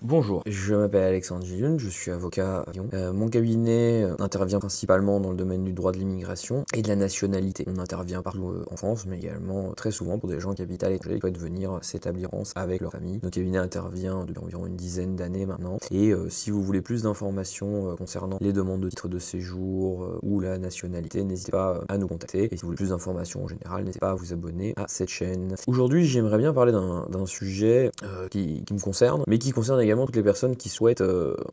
Bonjour, je m'appelle Alexandre Gilloun, je suis avocat à Lyon. Mon cabinet intervient principalement dans le domaine du droit de l'immigration et de la nationalité. On intervient partout en France, mais également très souvent pour des gens qui habitent à l'étranger et qui souhaitent venir s'établir en France avec leur famille. Notre cabinet intervient depuis environ une dizaine d'années maintenant. Et si vous voulez plus d'informations concernant les demandes de titre de séjour ou la nationalité, n'hésitez pas à nous contacter. Et si vous voulez plus d'informations en général, n'hésitez pas à vous abonner à cette chaîne. Aujourd'hui, j'aimerais bien parler d'un sujet qui me concerne, mais qui concerne également toutes les personnes qui souhaitent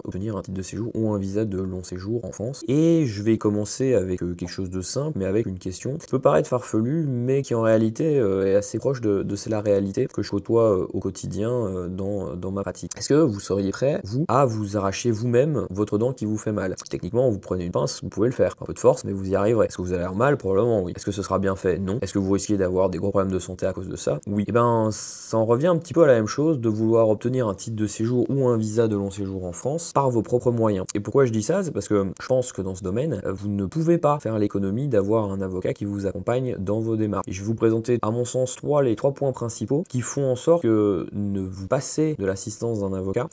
obtenir un titre de séjour ou un visa de long séjour en France. Et je vais commencer avec quelque chose de simple, mais avec une question qui peut paraître farfelue, mais qui en réalité est assez proche de la réalité que je côtoie au quotidien dans ma pratique. Est-ce que vous seriez prêt, vous, à vous arracher vous-même votre dent qui vous fait mal? Techniquement, vous prenez une pince, vous pouvez le faire. Un peu de force, mais vous y arriverez. Est-ce que vous allez avoir mal? Probablement oui. Est-ce que ce sera bien fait? Non. Est-ce que vous risquez d'avoir des gros problèmes de santé à cause de ça? Oui. Et ben, ça en revient un petit peu à la même chose de vouloir obtenir un titre de séjour ou un visa de long séjour en France par vos propres moyens. Et pourquoi je dis ça? C'est parce que je pense que dans ce domaine, vous ne pouvez pas faire l'économie d'avoir un avocat qui vous accompagne dans vos démarches. Et je vais vous présenter, à mon sens, les trois points principaux qui font en sorte que ne vous passez de l'assistance d'un avocat,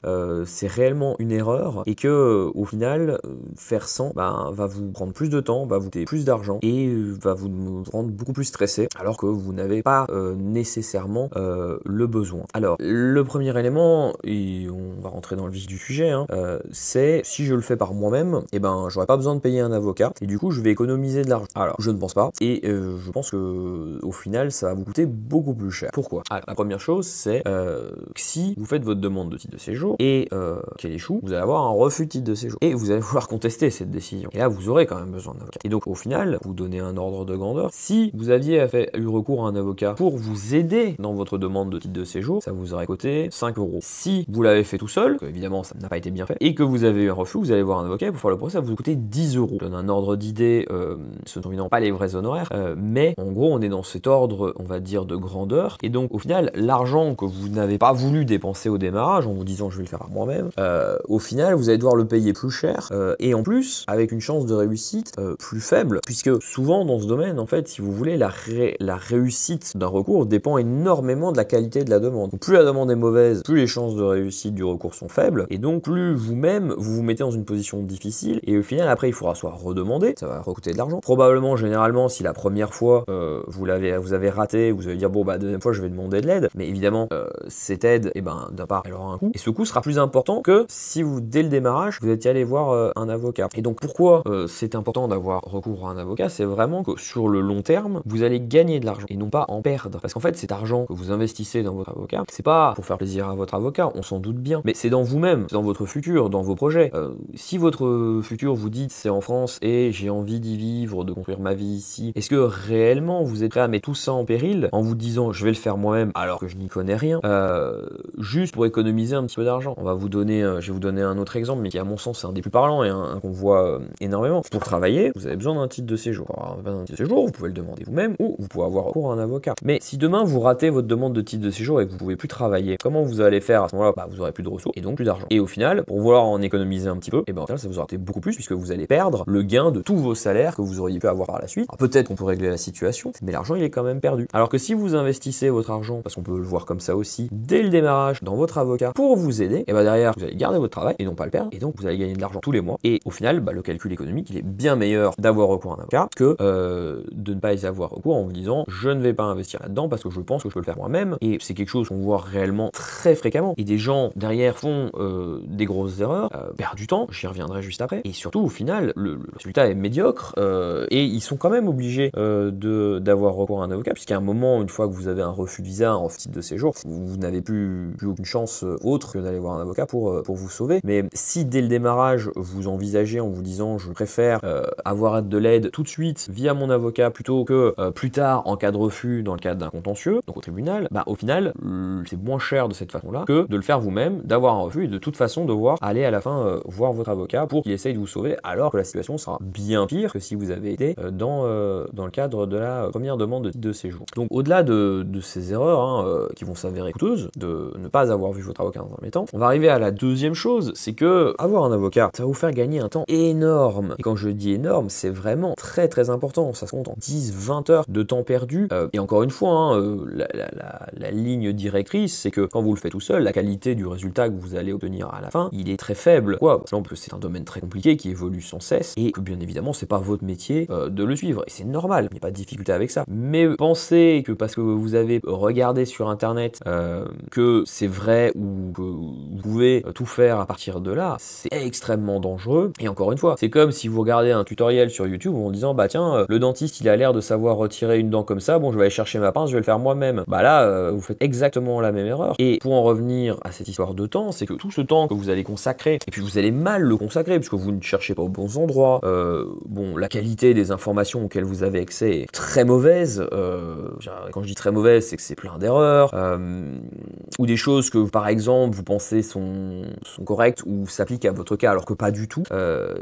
c'est réellement une erreur et que au final, faire sans va vous prendre plus de temps, va vous coûter plus d'argent et va vous rendre beaucoup plus stressé alors que vous n'avez pas nécessairement le besoin. Alors, le premier élément, et on va rentrer dans le vif du sujet, c'est si je le fais par moi-même, et ben j'aurais pas besoin de payer un avocat et du coup je vais économiser de l'argent. Alors je ne pense pas et je pense que au final ça va vous coûter beaucoup plus cher. Pourquoi? Alors, la première chose c'est que si vous faites votre demande de titre de séjour et qu'elle échoue, vous allez avoir un refus de titre de séjour et vous allez vouloir contester cette décision. Et là vous aurez quand même besoin d'un avocat. Et donc au final, vous donnez un ordre de grandeur. Si vous aviez eu recours à un avocat pour vous aider dans votre demande de titre de séjour, ça vous aurait coûté 5 €. Si vous l'avez fait tout seul, que évidemment ça n'a pas été bien fait, et que vous avez eu un refus, vous allez voir un avocat pour faire le procès, ça va vous coûter 10 €. Je donne un ordre d'idée, ce ne sont évidemment pas les vrais honoraires, mais en gros on est dans cet ordre, on va dire, de grandeur, et donc au final, l'argent que vous n'avez pas voulu dépenser au démarrage, en vous disant je vais le faire par moi-même, au final vous allez devoir le payer plus cher, et en plus, avec une chance de réussite plus faible, puisque souvent dans ce domaine, en fait, si vous voulez, la réussite d'un recours dépend énormément de la qualité de la demande. Donc, plus la demande est mauvaise, plus les chances de réussite du recours sont faibles, et donc plus vous-même vous mettez dans une position difficile, et au final après il faudra soit redemander, ça va recoûter de l'argent. Probablement, généralement, si la première fois vous avez raté, vous allez dire bon bah deuxième fois je vais demander de l'aide, mais évidemment cette aide, et ben d'un part elle aura un coût, et ce coût sera plus important que si vous dès le démarrage vous étiez allé voir un avocat. Et donc pourquoi c'est important d'avoir recours à un avocat? C'est vraiment que sur le long terme vous allez gagner de l'argent et non pas en perdre, parce qu'en fait cet argent que vous investissez dans votre avocat, c'est pas pour faire plaisir à votre avocat, on s'en doute bien, mais c'est dans vous-même, c'est dans votre futur, dans vos projets. Si votre futur vous dites c'est en France et j'ai envie d'y vivre, de construire ma vie ici, est-ce que réellement vous êtes prêt à mettre tout ça en péril en vous disant je vais le faire moi-même alors que je n'y connais rien, juste pour économiser un petit peu d'argent? Je vais vous donner un autre exemple, mais qui à mon sens c'est un des plus parlants et un qu'on voit énormément. Pour travailler, vous avez besoin d'un titre de séjour. Pour avoir un titre de séjour, vous pouvez le demander vous-même ou vous pouvez avoir recours à un avocat. Mais si demain vous ratez votre demande de titre de séjour et que vous pouvez plus travailler, comment vous allez faire à ce moment-là? Vous aurez plus de ressources et donc plus d'argent. Et au final, pour vouloir en économiser un petit peu, et ben au final ça vous aura coûté beaucoup plus puisque vous allez perdre le gain de tous vos salaires que vous auriez pu avoir par la suite. Alors peut-être qu'on peut régler la situation, mais l'argent il est quand même perdu. Alors que si vous investissez votre argent, parce qu'on peut le voir comme ça aussi, dès le démarrage dans votre avocat pour vous aider, et ben derrière vous allez garder votre travail et non pas le perdre, et donc vous allez gagner de l'argent tous les mois. Et au final, le calcul économique il est bien meilleur d'avoir recours à un avocat que de ne pas y avoir recours en vous disant je ne vais pas investir là-dedans parce que je pense que je peux le faire moi-même. Et c'est quelque chose qu'on voit réellement très fréquemment. Et des gens derrière font des grosses erreurs, perdent du temps, j'y reviendrai juste après. Et surtout au final, le résultat est médiocre et ils sont quand même obligés d'avoir recours à un avocat, puisqu'à un moment, une fois que vous avez un refus de visa, un refus de titre de séjour, vous n'avez plus aucune chance autre que d'aller voir un avocat pour vous sauver. Mais si dès le démarrage vous envisagez en vous disant je préfère avoir de l'aide tout de suite via mon avocat plutôt que plus tard en cas de refus dans le cadre d'un contentieux, donc au tribunal, au final c'est moins cher de cette façon-là que de le faire vous-même, d'avoir un refus et de toute façon devoir aller à la fin voir votre avocat pour qu'il essaye de vous sauver, alors que la situation sera bien pire que si vous avez été dans le cadre de la première demande de titre de séjour. Donc au-delà de ces erreurs qui vont s'avérer coûteuses, de ne pas avoir vu votre avocat dans un premier temps, on va arriver à la deuxième chose, c'est que avoir un avocat, ça va vous faire gagner un temps énorme. Et quand je dis énorme, c'est vraiment très très important. Ça se compte en 10-20 heures de temps perdu. Et encore une fois, la ligne directrice, c'est que quand vous le faites tout seul, la qualité du résultat résultat que vous allez obtenir à la fin, il est très faible. Pourquoi? Parce que c'est un domaine très compliqué qui évolue sans cesse et que bien évidemment c'est pas votre métier de le suivre et c'est normal, il n'y a pas de difficulté avec ça. Mais pensez que parce que vous avez regardé sur internet que c'est vrai ou que vous pouvez tout faire à partir de là, c'est extrêmement dangereux. Et encore une fois, c'est comme si vous regardez un tutoriel sur YouTube en disant bah tiens, le dentiste il a l'air de savoir retirer une dent comme ça, bon je vais aller chercher ma pince, je vais le faire moi-même. Bah là, vous faites exactement la même erreur. Et pour en revenir à cette histoire de temps, c'est que tout ce temps que vous allez consacrer, et puis vous allez mal le consacrer puisque vous ne cherchez pas aux bons endroits, bon, la qualité des informations auxquelles vous avez accès est très mauvaise. Quand je dis très mauvaise, c'est que c'est plein d'erreurs, ou des choses que par exemple vous pensez sont correctes ou s'appliquent à votre cas alors que pas du tout.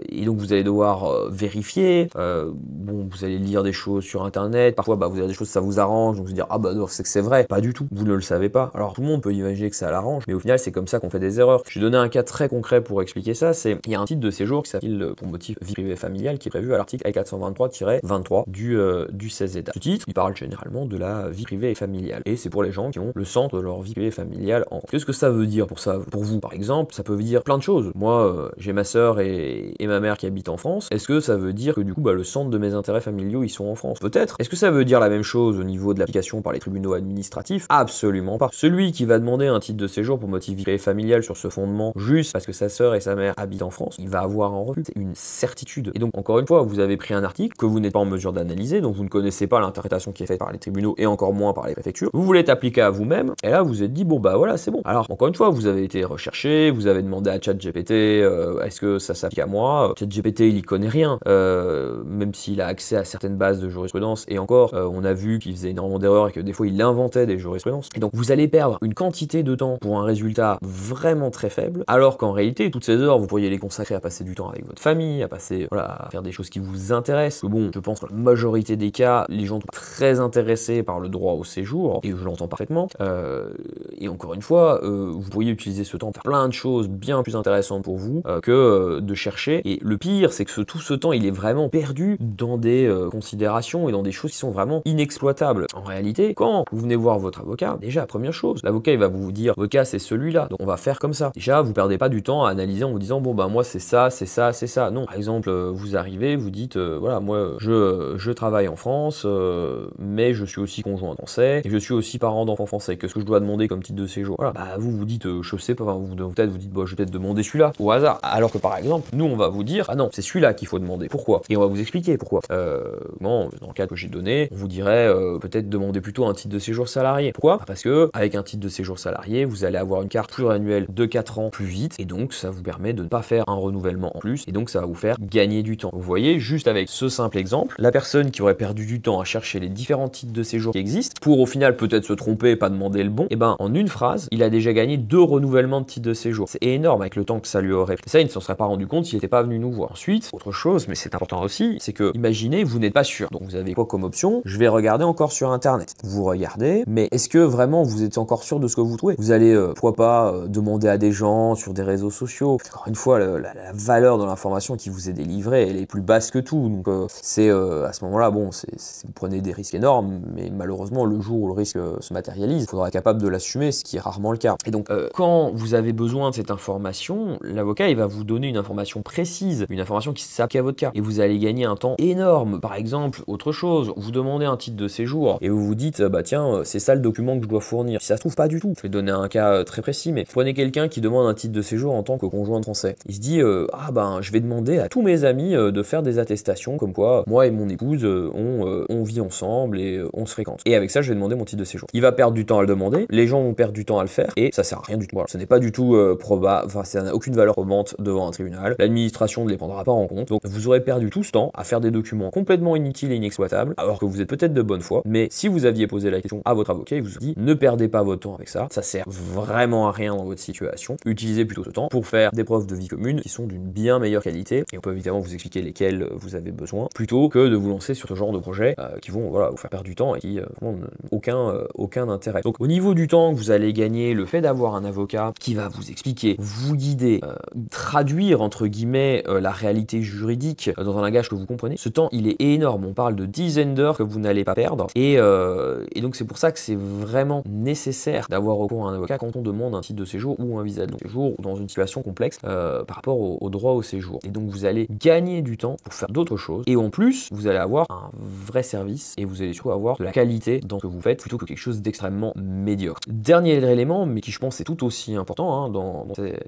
Et donc vous allez devoir vérifier. Bon, vous allez lire des choses sur internet. Parfois, bah, vous avez des choses ça vous arrange, donc vous dire ah bah non, c'est que c'est vrai. Pas du tout. Vous ne le savez pas. Alors tout le monde peut imaginer que ça l'arrange, mais au final c'est comme ça qu'on fait des erreurs. Je vais donner un cas très concret pour expliquer ça. C'est il y a un titre de séjour qui s'appelle pour motif vie privée familiale qui est prévu à l'article L423-23 du CESEDA. Ce titre, il parle généralement de la vie privée et familiale, et c'est pour les gens qui ont le centre de leur vie privée et familiale en. Qu'est-ce que ça veut dire pour ça, pour vous par exemple? Ça peut dire plein de choses. Moi, j'ai ma sœur et ma mère qui habitent en France. Est-ce que ça veut dire que du coup, bah, le centre de mes intérêts familiaux, ils sont en France? Peut-être. Est-ce que ça veut dire la même chose au niveau de l'application par les tribunaux administratifs? Absolument pas. Celui qui va demander un titre de séjour pour motif vie privée et familiale sur ce fondement, juste parce que sa sœur et sa mère habitent en France, il va avoir un refus. C'est une certitude. Et donc, encore une fois, vous avez pris un article que vous n'êtes pas en mesure d'analyser, donc vous ne connaissez pas l'interprétation qui est faite par les tribunaux et encore moins par les préfectures. Vous voulez t'appliquer à vous-même, et là, vous êtes dit, bon, bah voilà, c'est bon. Alors, encore une fois, vous avez été recherché, vous avez demandé à ChatGPT, est-ce que ça s'applique à moi? ChatGPT, il y connaît rien, même s'il a accès à certaines bases de jurisprudence, et encore, on a vu qu'il faisait énormément d'erreurs et que des fois, il inventait des jurisprudences. Et donc, vous allez perdre une quantité de temps pour un résultat vraiment très faible, alors qu'en réalité, toutes ces heures, vous pourriez les consacrer à passer du temps avec votre famille, à passer, voilà, à faire des choses qui vous intéressent. Bon, je pense que la majorité des cas, les gens sont très intéressés par le droit au séjour, et je l'entends parfaitement. Et encore une fois, vous pourriez utiliser ce temps pour faire plein de choses bien plus intéressantes pour vous que de chercher. Et le pire, c'est que tout ce temps, il est vraiment perdu dans des considérations et dans des choses qui sont vraiment inexploitables. En réalité, quand vous venez voir votre avocat, déjà, première chose, l'avocat, il va vous dire, votre cas, c'est celui-là, donc on va faire comme ça. Déjà, vous perdez pas du temps à analyser en vous disant, bon, bah, moi, c'est ça, c'est ça, c'est ça. Non, par exemple, vous arrivez, vous dites, voilà, moi, je travaille en France, mais je suis aussi conjoint français, et je suis aussi parent d'enfants français. Qu'est-ce que je dois demander comme titre de séjour? Voilà, bah, vous dites, je sais pas, peut-être vous dites, bah, je vais peut-être demander celui-là, au hasard. Alors que par exemple, nous, on va vous dire, ah non, c'est celui-là qu'il faut demander. Pourquoi? Et on va vous expliquer pourquoi. Bon, dans le cas que j'ai donné, on vous dirait, peut-être demander plutôt un titre de séjour salarié. Pourquoi? Parce que, avec un titre de séjour salarié, vous allez avoir une carte pluriannuelle de 4 ans plus vite, et donc ça vous permet de ne pas faire un renouvellement en plus, et donc ça va vous faire gagner du temps. Vous voyez, juste avec ce simple exemple, la personne qui aurait perdu du temps à chercher les différents titres de séjour qui existent, pour au final peut-être se tromper et pas demander le bon, et ben en une phrase, il a déjà gagné 2 renouvellements de titres de séjour. C'est énorme avec le temps que ça lui aurait pris. Et ça, il ne s'en serait pas rendu compte s'il n'était pas venu nous voir. Ensuite, autre chose, mais c'est important aussi, c'est que, imaginez, vous n'êtes pas sûr. Donc vous avez quoi comme option? Je vais regarder encore sur internet. Vous regardez, mais est-ce que vraiment vous êtes encore sûr de ce que vous trouvez? Vous allez, pourquoi pas, demander à des gens sur des réseaux sociaux. Encore une fois, la valeur de l'information qui vous est délivrée, elle est plus basse que tout. Donc c'est à ce moment-là, bon, vous prenez des risques énormes, mais malheureusement, le jour où le risque se matérialise, il faudra être capable de l'assumer, ce qui est rarement le cas. Et donc, quand vous avez besoin de cette information, l'avocat, il va vous donner une information précise, une information qui s'applique à votre cas. Et vous allez gagner un temps énorme. Par exemple, autre chose, vous demandez un titre de séjour et vous vous dites, bah tiens, c'est ça le document que je dois fournir. Si ça se trouve pas du tout. Je vais donner un cas très précis, mais prenez quelqu'un qui demande un titre de séjour en tant que conjoint français. Il se dit, ah ben, je vais demander à tous mes amis de faire des attestations comme quoi moi et mon épouse, on vit ensemble et on se fréquente. Et avec ça, je vais demander mon titre de séjour. Il va perdre du temps à le demander, les gens vont perdre du temps à le faire et ça sert à rien du tout. Voilà. Ce n'est pas du tout probable, enfin ça n'a aucune valeur probante devant un tribunal. L'administration ne les prendra pas en compte. Donc vous aurez perdu tout ce temps à faire des documents complètement inutiles et inexploitables, alors que vous êtes peut-être de bonne foi, mais si vous aviez posé la question à votre avocat, il vous a dit ne perdez pas votre temps avec ça, ça sert vraiment à rien dans votre situation. Utilisez plutôt ce temps pour faire des preuves de vie commune qui sont d'une bien meilleure qualité, et on peut évidemment vous expliquer lesquelles vous avez besoin, plutôt que de vous lancer sur ce genre de projet qui vont voilà, vous faire perdre du temps et qui n'ont aucun intérêt. Donc au niveau du temps que vous allez gagner, le fait d'avoir un avocat qui va vous expliquer, vous guider, traduire entre guillemets la réalité juridique dans un langage que vous comprenez, ce temps il est énorme. On parle de dizaines d'heures que vous n'allez pas perdre, et donc c'est pour ça que c'est vraiment nécessaire d'avoir recours à un avocat quand on demande un titre titre de séjour ou un visa de long séjour ou dans une situation complexe par rapport au droit au séjour. Et donc vous allez gagner du temps pour faire d'autres choses et en plus vous allez avoir un vrai service et vous allez surtout avoir de la qualité dans ce que vous faites plutôt que quelque chose d'extrêmement médiocre. Dernier élément, mais qui je pense est tout aussi important dans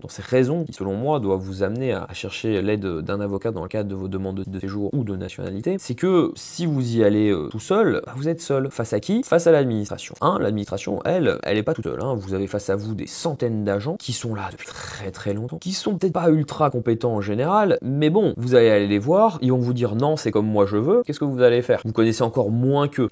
ces raisons qui selon moi doivent vous amener à chercher l'aide d'un avocat dans le cadre de vos demandes de séjour ou de nationalité, c'est que si vous y allez tout seul, vous êtes seul. Face à qui? Face à l'administration. L'administration, elle est pas toute seule. Vous avez face à vous des centaines d'agents qui sont là depuis très très longtemps, qui sont peut-être pas ultra compétents en général, mais bon, vous allez aller les voir, ils vont vous dire non, c'est comme moi je veux. Qu'est-ce que vous allez faire? Vous connaissez encore moins que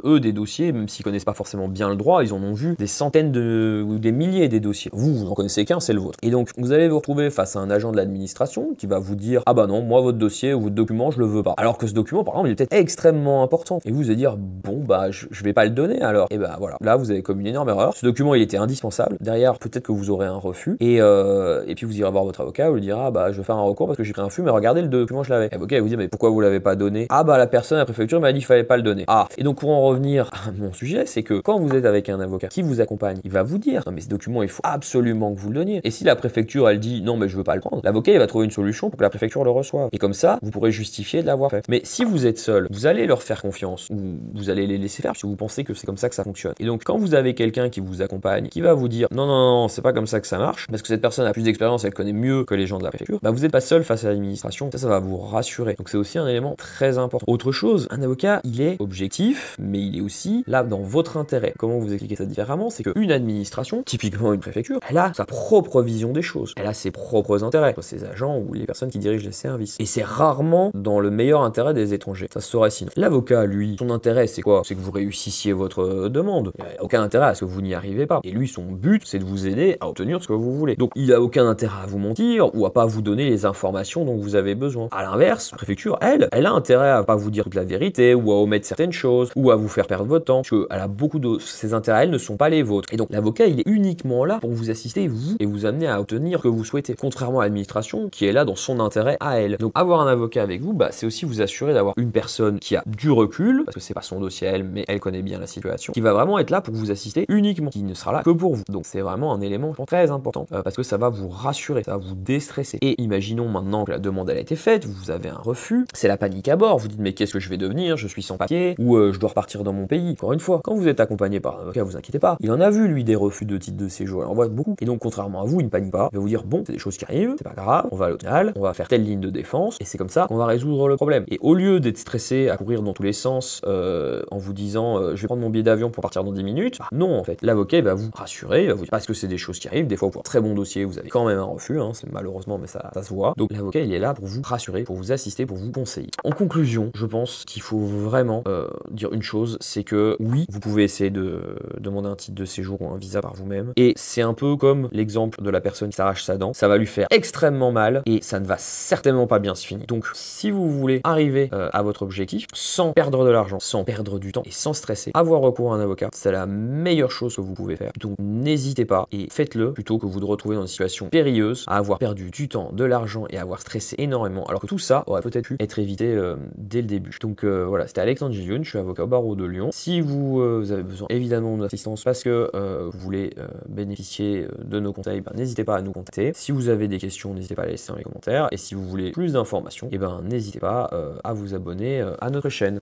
eux des dossiers, même s'ils connaissent pas forcément bien le droit, ils en ont vu des centaines ou des milliers des dossiers. Vous en connaissez qu'un, c'est le vôtre. Et donc, vous allez vous retrouver face à un agent de l'administration qui va vous dire ah bah non, moi votre dossier ou votre document, je le veux pas. Alors que ce document, par exemple, il est peut-être extrêmement important. Et vous allez dire bon bah je vais pas le donner alors. Et bah voilà, là vous avez commis une énorme erreur. Ce document il était indispensable. Derrière, peut-être que vous aurez un refus. Et puis vous irez voir votre avocat, vous lui direz ah bah je vais faire un recours parce que j'ai pris un refus, mais regardez le document je l'avais. Et l'avocat vous dit mais pourquoi vous l'avez pas donné? Ah bah la personne à la préfecture m'a dit qu'il fallait pas le donner. Ah, et donc pour en revenir à mon sujet, c'est que quand vous êtes avec un avocat qui vous accompagne, il va vous dire non mais ce document il faut absolument que vous le donniez. Et si la préfecture elle dit non mais je veux pas le prendre, l'avocat il va trouver une solution pour que la préfecture le reçoive. Et comme ça, vous pourrez justifier de l'avoir fait. Mais si vous êtes seul, vous allez leur faire confiance ou vous allez les laisser faire parce que vous pensez que c'est comme ça que ça fonctionne. Et donc quand vous avez quelqu'un qui vous accompagne, qui va vous dire non non non, c'est pas comme ça que ça marche parce que cette personne a plus d'expérience, elle connaît mieux que les gens de la préfecture, bah vous n'êtes pas seul face à l'administration. Ça va vous rassurer. Donc c'est aussi un élément très important. Autre chose, un avocat, il est objectif, mais il est aussi là dans votre intérêt. Comment vous expliquer ça différemment? C'est qu'une administration, typiquement une préfecture, elle a sa propre vision des choses. Elle a ses propres intérêts, soit ses agents ou les personnes qui dirigent les services. Et c'est rarement dans le meilleur intérêt des étrangers. Ça se saurait sinon. L'avocat, lui, son intérêt, c'est quoi? C'est que vous réussissiez votre demande. Il n'y a aucun intérêt à ce que vous n'y arrivez pas. Et lui, son but, c'est de vous aider à obtenir ce que vous voulez. Donc, il a aucun intérêt à vous mentir ou à pas vous donner les informations dont vous avez besoin. À l'inverse, la préfecture, elle a intérêt à pas vous dire toute la vérité ou à omettre certaines choses ou à vous faire perdre votre temps. Parce qu'elle a beaucoup de ses intérêts, elles ne sont pas les vôtres. Et donc, l'avocat, il est uniquement là pour vous assister, vous, et vous amener à obtenir ce que vous souhaitez. Contrairement à l'administration, qui est là dans son intérêt à elle. Donc, avoir un avocat avec vous, bah, c'est aussi vous assurer d'avoir une personne qui a du recul, parce que c'est pas son dossier à elle, mais elle connaît bien la situation, qui va vraiment être là pour vous assister uniquement, qui ne sera là que pour vous. Donc, c'est vraiment un élément très important, parce que ça va vous rassurer, ça va vous déstresser. Et imaginons maintenant que la demande elle a été faite, vous avez un refus, c'est la panique à bord, vous dites mais qu'est-ce que je vais devenir, je suis sans papier, ou je dois repartir dans mon pays. Encore une fois, quand vous êtes accompagné par un avocat, vous inquiétez pas, il en a vu lui des refus de titre de séjour, il en voit beaucoup. Et donc contrairement à vous, il ne panique pas, il va vous dire bon, c'est des choses qui arrivent, c'est pas grave, on va à l'hôpital, on va faire telle ligne de défense, et c'est comme ça qu'on va résoudre le problème. Et au lieu d'être stressé à courir dans tous les sens en vous disant je vais prendre mon billet d'avion pour partir dans 10 minutes, bah, non en fait, l'avocat va vous rassurer, il va vous dire parce que c'est des choses qui arrivent, des fois pour un très bon dossier, vous avez quand même un refus, c'est malheureusement mais ça se voit. Donc l'avocat il est là pour vous rassurer, pour vous assister, pour vous conseiller. En conclusion, je pense qu'il faut vraiment dire une chose, c'est que oui, vous pouvez essayer de demander un titre de séjour ou un visa par vous-même, et c'est un peu comme l'exemple de la personne qui s'arrache sa dent, ça va lui faire extrêmement mal et ça ne va certainement pas bien se finir. Donc si vous voulez arriver à votre objectif sans perdre de l'argent, sans perdre du temps et sans stresser, avoir recours à un avocat, c'est la meilleure chose que vous pouvez faire. Donc n'hésitez pas et faites-le plutôt que vous de retrouver dans une situation périlleuse à avoir perdu du temps, de l'argent et à avoir stressé énormément, alors que tout ça aurait peut-être pu être évité dès le début. Donc voilà, c'était Alexandre Gillion, je suis avocat au barreau de Lyon. Si vous avez besoin évidemment d'assistance parce que vous voulez bénéficier de nos conseils, n'hésitez pas à nous contacter. Si vous avez des questions, n'hésitez pas à les laisser dans les commentaires. Et si vous voulez plus d'informations, n'hésitez pas à vous abonner à notre chaîne.